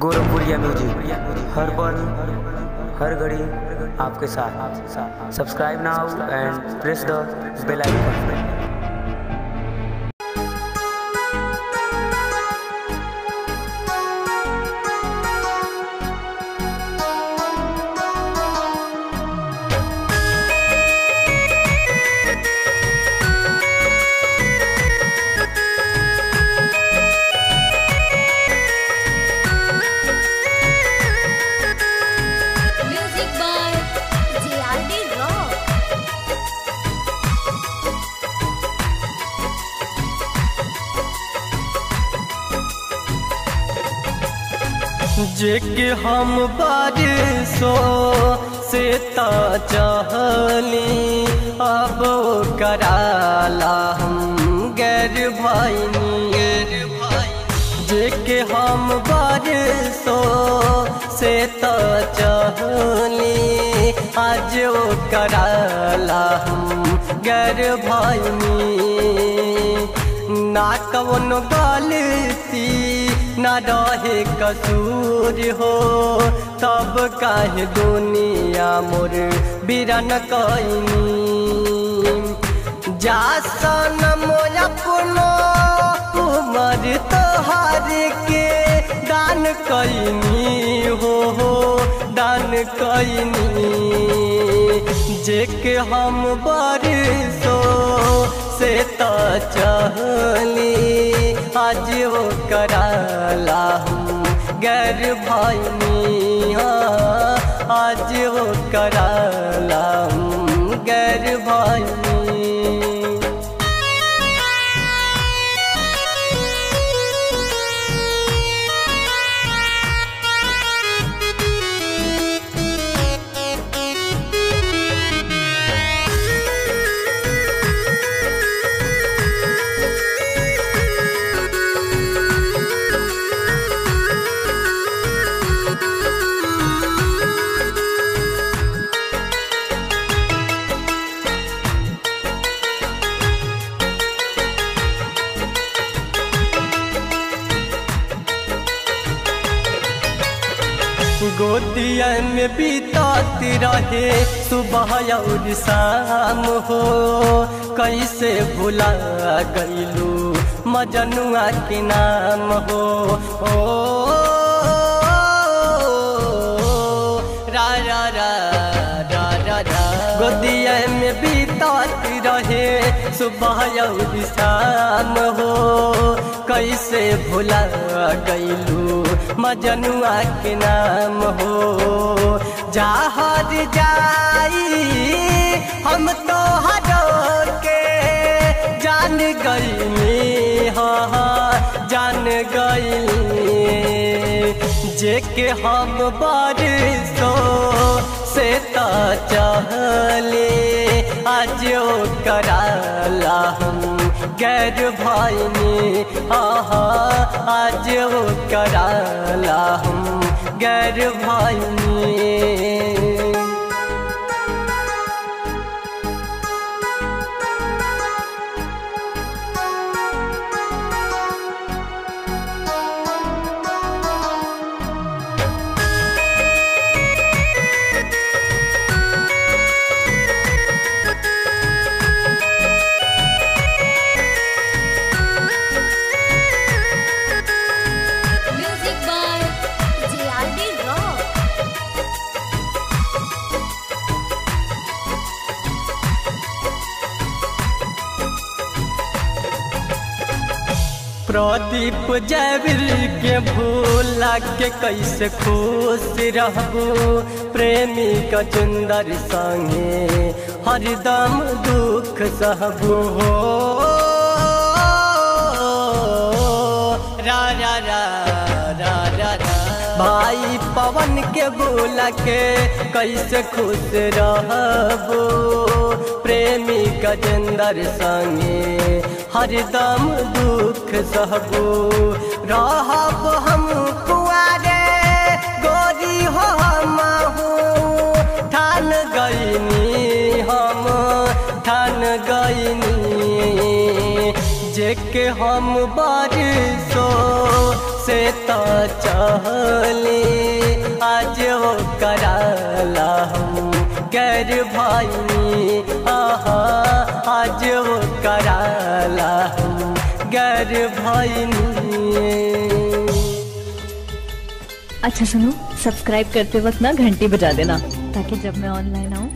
गोरखपुरिया music हर पल हर घड़ी आपके साथ। Subscribe now and press the bell icon. जेके हम बारिशों से ता चाहली अब कराला हम गैर भाईनी। जेके हम बारिशों से ता चाहली आज वो कराला हम गैर भाईनी। ना कवन गलती ना रहे कसूर हो तब काहे दुनिया मोर बिरन कईनी। जा सनम अपनो उमर तोहार के दान कईनी हो दान कईनी। जेके हम बारिशों से ता चाहली आज वो कराला हम गैर भाईनी। आज वो कराला हम गैर भाईनी। गोदिया में बीतती रहे सुबह और शाम हो कैसे भुला गईलू मजनुआ के नाम हो। रा रा रा रा रा रा गोदिया में बीतती रहे सुबह और शाम हो कैसे भुला गईलू मजनुआ के नाम हो। जहर जाई हम तो हरो के जान गईली जान गईली। जेके हम बारिशों से ता चाहले आज वो कराला हम गैर भाईनी। आज वो कराला हम गैर भाईनी। प्रदीप जयवीर के भूला के कैसे खुश रहबो प्रेमी गजेंद्र संगे हरदम दुख सहबो हो। रा रा रा रा रा रा भाई पवन के भूला के कैसे खुश रहबो प्रेमी गजेंद्र संगे हरदम दुख सहबो। रहब हम कुआरे गोरी हो हमहू ठान गईनी हम ठान गईनी। जेके हम बारिशों से तो चहली आज वो कराला हम गैर भाई आहा आज वो कराला हम गैर भाई। अच्छा सुनो, सब्सक्राइब करते वक्त ना घंटी बजा देना ताकि जब मैं ऑनलाइन आऊँ